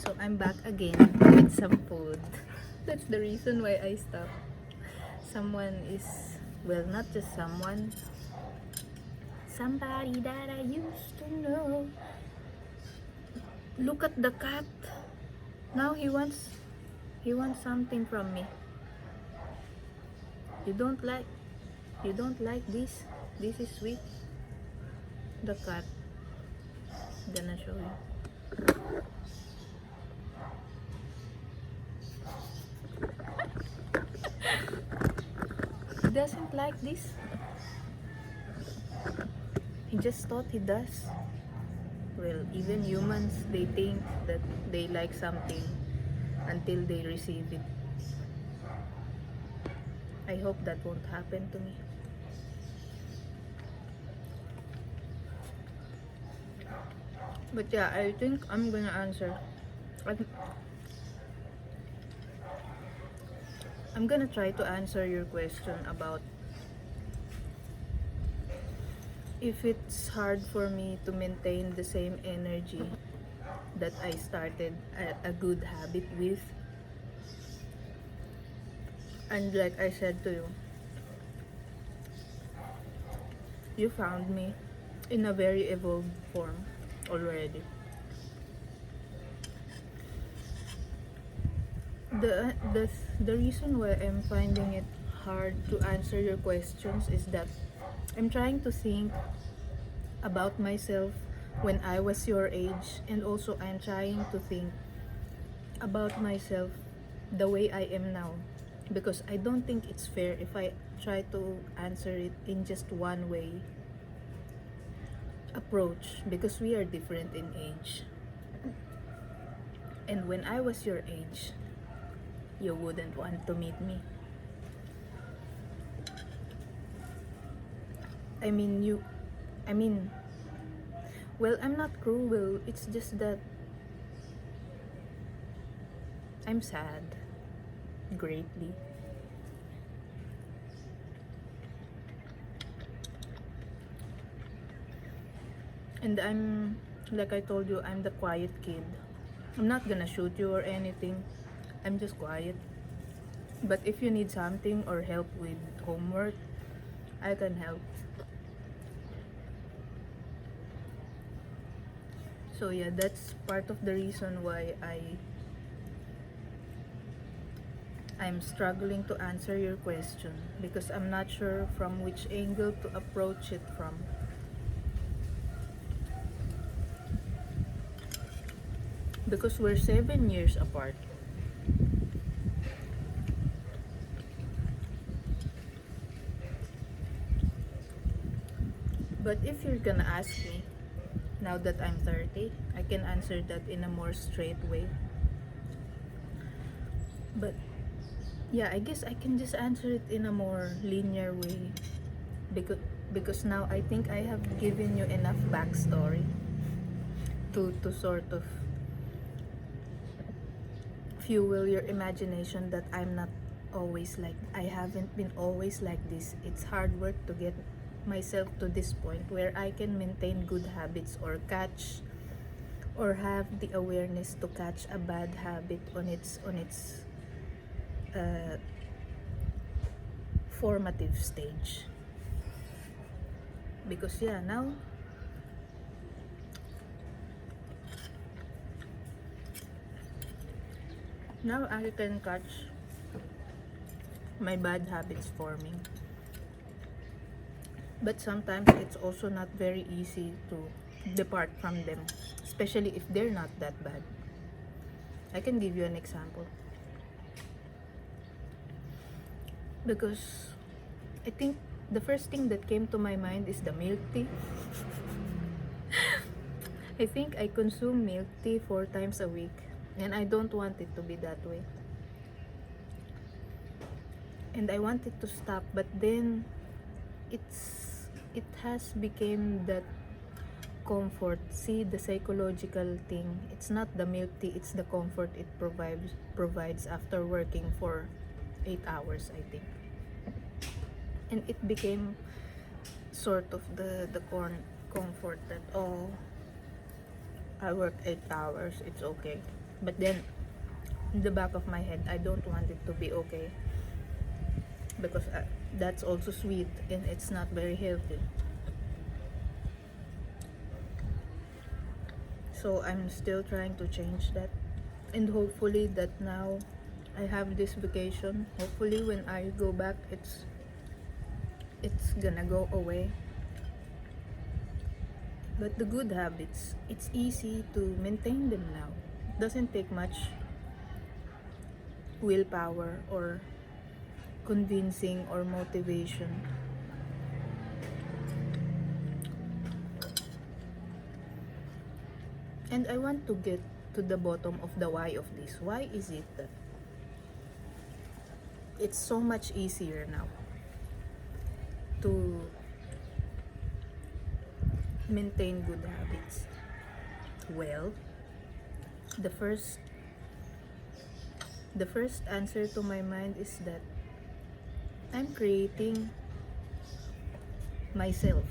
So I'm back again with some food. That's the reason why I stopped. Someone is, well, not just someone, somebody that I used to know. Look at the cat. Now he wants something from me. You don't like you don't like this? This is sweet. The cat. Gonna show you. He doesn't like this. He just thought he does. Well, even humans, they think that they like something until they receive it. I hope that won't happen to me. But yeah, I think I'm gonna answer. I'm, I'm gonna try to answer your question about if it's hard for me to maintain the same energy that I started a good habit with. And like I said to you, you found me in a very evolved form already. The reason why I'm finding it hard to answer your questions is that I'm trying to think about myself when I was your age, and also I'm trying to think about myself the way I am now, because I don't think it's fair if I try to answer it in just one way approach, because we are different in age. And when I was your age, you wouldn't want to meet me. I mean, you, I mean, well, I'm not cruel. It's just that I'm sad greatly. And like I told you, I'm the quiet kid. I'm not gonna shoot you or anything. I'm just quiet. But if you need something or help with homework, I can help. So yeah, that's part of the reason why I'm struggling to answer your question, because I'm not sure from which angle to approach it from. Because we're 7 years apart. But if you're gonna ask me, now that I'm 30, I can answer that in a more straight way. But yeah, I guess I can just answer it in a more linear way, because now I think I have given you enough backstory to sort of fuel your imagination that I'm not always like, I haven't been always like this. It's hard work to get myself to this point where I can maintain good habits, or catch, or have the awareness to catch a bad habit on its uh, formative stage. Because yeah, now I can catch my bad habits forming. But sometimes it's also not very easy to depart from them, especially if they're not that bad. I can give you an example. Because I think the first thing that came to my mind is the milk tea. I think I consume milk tea 4 times a week, and I don't want it to be that way. And I want it to stop, but then it has become that comfort. See, the psychological thing, it's not the milk tea, it's the comfort it provides after working for 8 hours, I think. And it became sort of the comfort that, oh, I work 8 hours, it's okay. But then, in the back of my head, I don't want it to be okay because that's also sweet and it's not very healthy. So I'm still trying to change that, and hopefully that now I have this vacation, hopefully when I go back it's gonna go away. But the good habits, it's easy to maintain them now. It doesn't take much willpower or convincing or motivation. And I want to get to the bottom of the why of this. Why is it that it's so much easier now to maintain good habits? Well, the first the first answer to my mind is that I'm creating myself,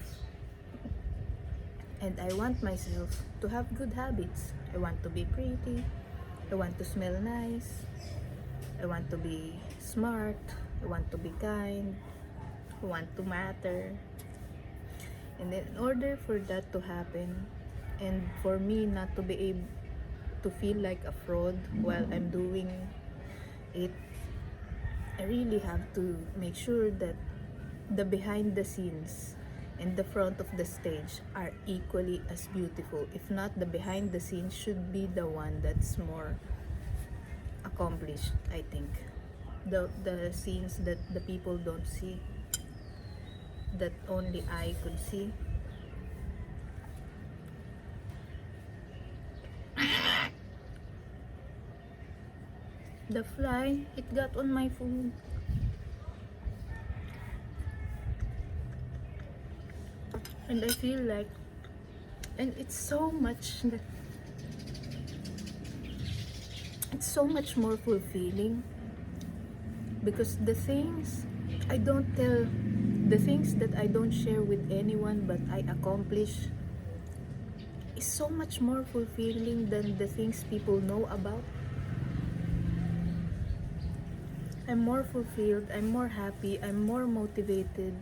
and I want myself to have good habits. I want to be pretty, I want to smell nice, I want to be smart, I want to be kind, I want to matter. And in order for that to happen, and for me not to be able to feel like a fraud while I'm doing it, I really have to make sure that the behind the scenes and the front of the stage are equally as beautiful. If not, the behind the scenes should be the one that's more accomplished, I think. The scenes that the people don't see, that only I could see. The fly, it got on my food. And I feel like, and it's so much more fulfilling because the things that I don't share with anyone but I accomplish is so much more fulfilling than the things people know about. I'm more fulfilled, I'm more happy, I'm more motivated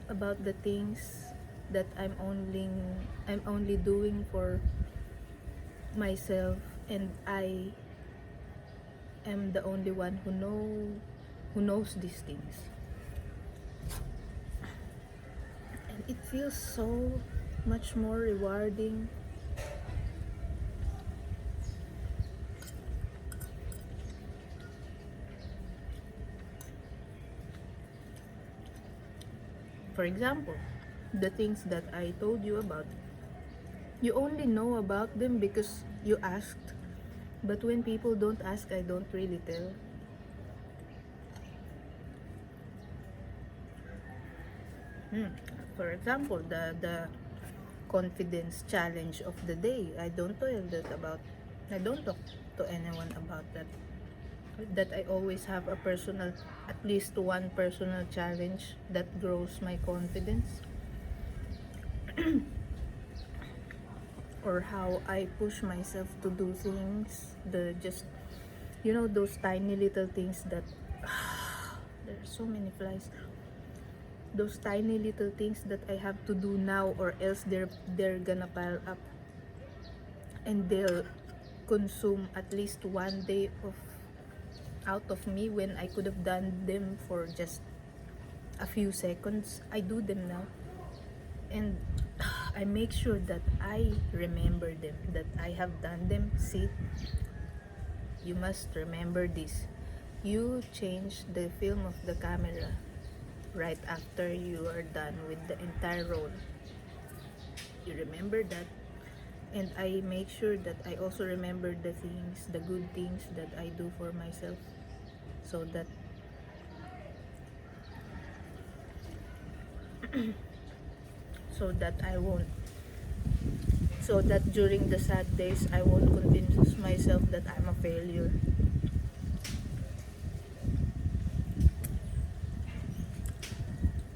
about the things that I'm only doing for myself, and I am the only one who knows these things. And it feels so much more rewarding. For example, the things that I told you about, you only know about them because you asked. But when people don't ask, I don't really tell. For example, the confidence challenge of the day, I don't talk to anyone about that. That I always have at least one personal challenge that grows my confidence, or how I push myself to do things, those tiny little things that there are so many flies. Those tiny little things that I have to do now, or else they're gonna pile up and they'll consume at least one day of out of me, when I could have done them for just a few seconds. I do them now, and I make sure that I remember them, that I have done them. See, you must remember this. You change the film of the camera right after you are done with the entire roll. You remember that, and I make sure that I also remember the good things that I do for myself, so that so that I won't so that during the sad days I won't convince myself that I'm a failure.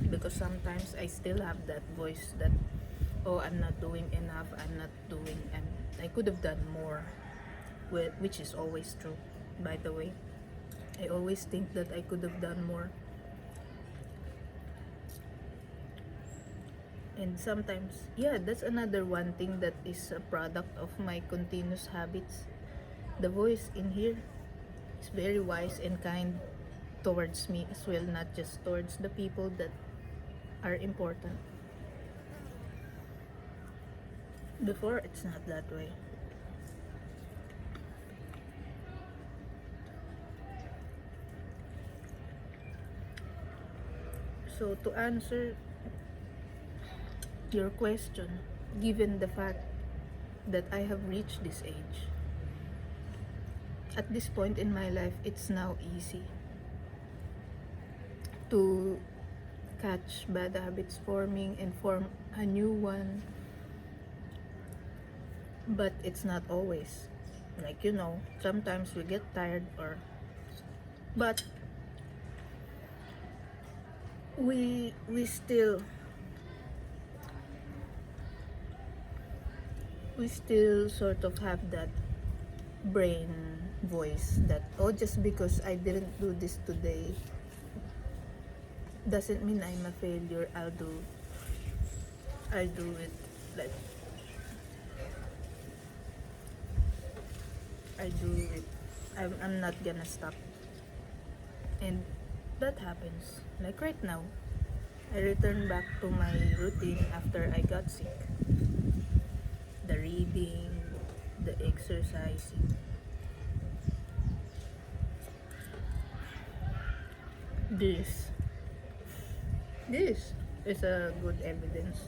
Because sometimes I still have that voice that oh, I'm not doing enough, I could have done more, which is always true, by the way. I always think that I could have done more. And sometimes, yeah, that's another one thing that is a product of my continuous habits. The voice in here is very wise and kind towards me as well, not just towards the people that are important. Before, it's not that way. So, to answer your question, given the fact that I have reached this age, at this point in my life, it's now easy to catch bad habits forming and form a new one, but it's not always. Like, sometimes we get tired, but we still sort of have that brain voice that, oh, just because I didn't do this today doesn't mean I'm a failure. I'll do it. Like, I do it. I'm not gonna stop. And that happens. Like right now, I return back to my routine after I got sick. The reading, the exercising. This is a good evidence.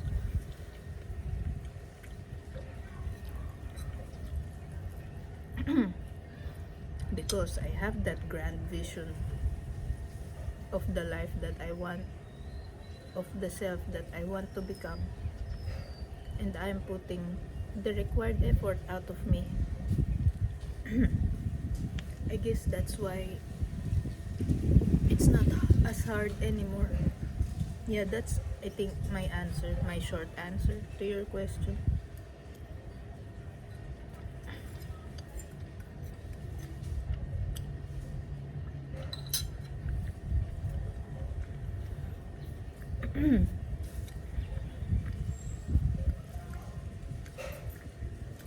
Because I have that grand vision of the life that I want, of the self that I want to become, and I'm putting the required effort out of me. I guess that's why it's not as hard anymore. Yeah, that's, I think, my short answer to your question.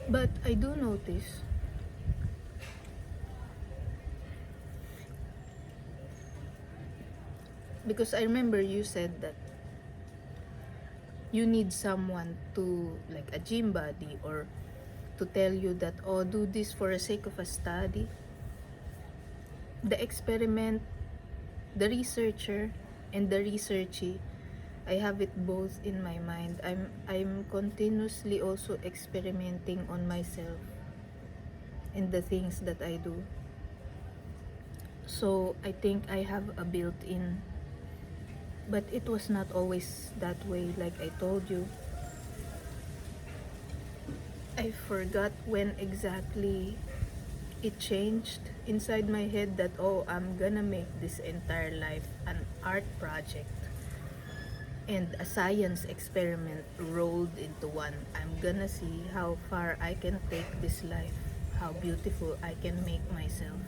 But I do notice because I remember you said that you need someone to, like a gym buddy, or to tell you that, oh, do this for the sake of a study. The experiment, the researcher, and the researchy, I have it both in my mind. I'm continuously also experimenting on myself and the things that I do. So I think I have a built-in, but it was not always that way. Like I told you, I forgot when exactly it changed inside my head that, oh, I'm gonna make this entire life an art project and a science experiment rolled into one. I'm gonna see how far I can take this life, how beautiful I can make myself.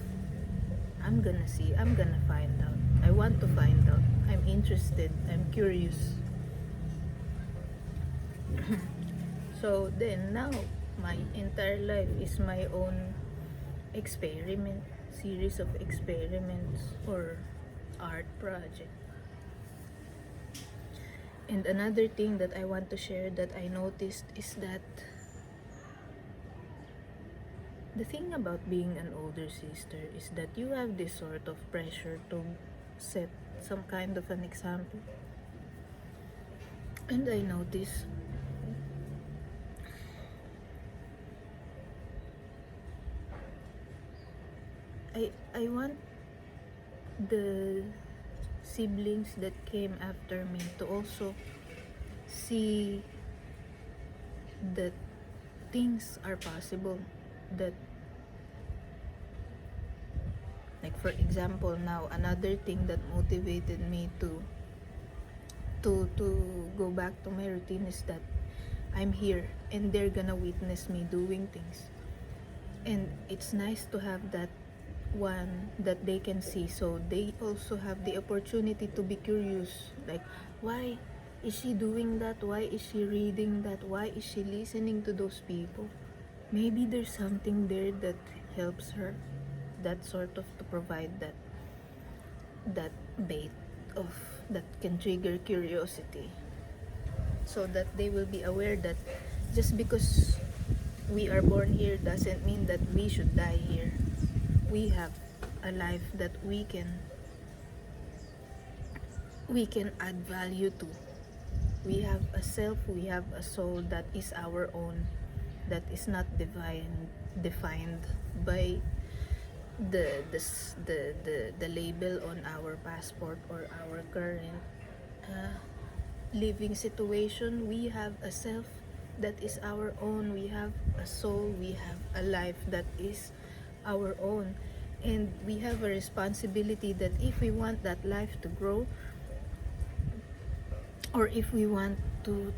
I'm gonna see, I'm gonna find out. I want to find out. I'm interested, I'm curious. So then now, my entire life is my own experiment, series of experiments or art project. And another thing that I want to share that I noticed is that the thing about being an older sister is that you have this sort of pressure to set some kind of an example. And I notice I want the siblings that came after me to also see that things are possible, that, like for example, now another thing that motivated me to go back to my routine is that I'm here and they're gonna witness me doing things. And it's nice to have that one that they can see, so they also have the opportunity to be curious, like, why is she doing that, why is she reading that, why is she listening to those people? Maybe there's something there that helps her, that sort of to provide that bait of that can trigger curiosity, so that they will be aware that just because we are born here doesn't mean that we should die here. We have a life that we can add value to. We have a self, we have a soul that is our own, that is not defined by the label on our passport or our current uh, living situation. We have a self that is our own. We have a soul. We have a life that is our own. And we have a responsibility that if we want that life to grow, or if we want to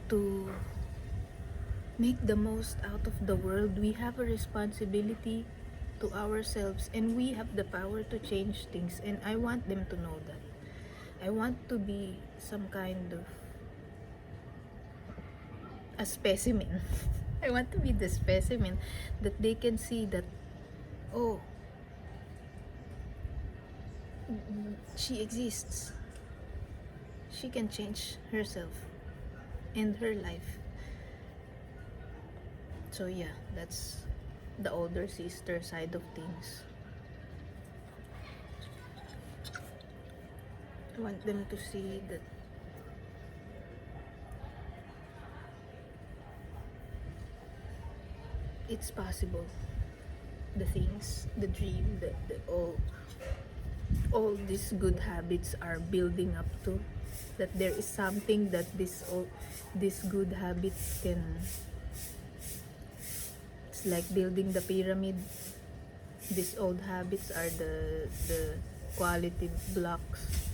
make the most out of the world, we have a responsibility to ourselves, and we have the power to change things. And I want them to know that. I want to be some kind of a specimen. I want to be the specimen that they can see that, oh, she exists. She can change herself and her life. So yeah, that's the older sister side of things. I want them to see that it's possible. The things, the dream, the all these good habits are building up to. That there is something that these good habits can. It's like building the pyramid. These old habits are the quality blocks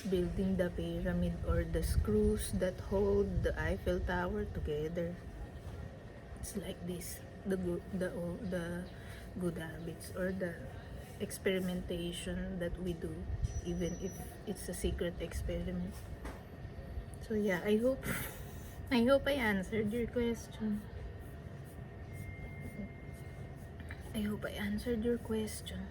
building the pyramid, or the screws that hold the Eiffel Tower together. It's like this, the good habits, or the experimentation that we do, even if it's a secret experiment. So yeah, I hope I answered your question. I hope I answered your question.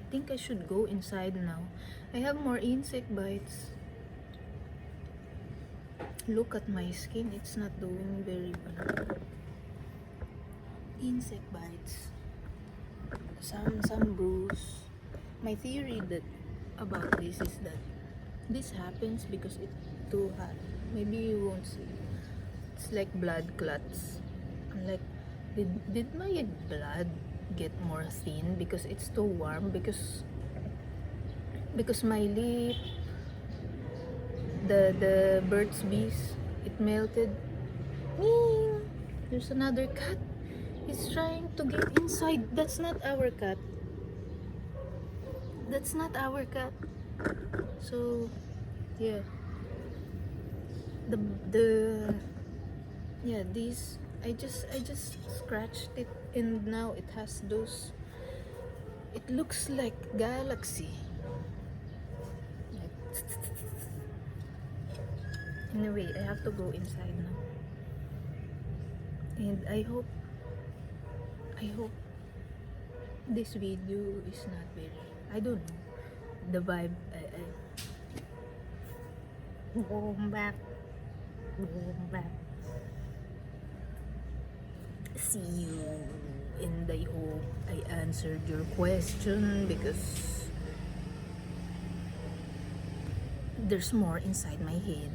I think I should go inside now. I have more insect bites. Look at my skin, it's not doing very well. Insect bites. Some bruise. My theory that about this is that this happens because it's too hot. Maybe you won't see. It's like blood clots. I'm like, did my blood get more thin because it's too warm? Because my lip, the Burt's Bees, it melted. There's another cat. He's trying to get inside. That's not our cat. That's not our cat. So yeah, the yeah, these I just scratched it, and now it has those. It looks like galaxy. Anyway, I have to go inside now. And I hope this video is not very, I don't know, the vibe. Go back. See you, and I hope I answered your question, because there's more inside my head.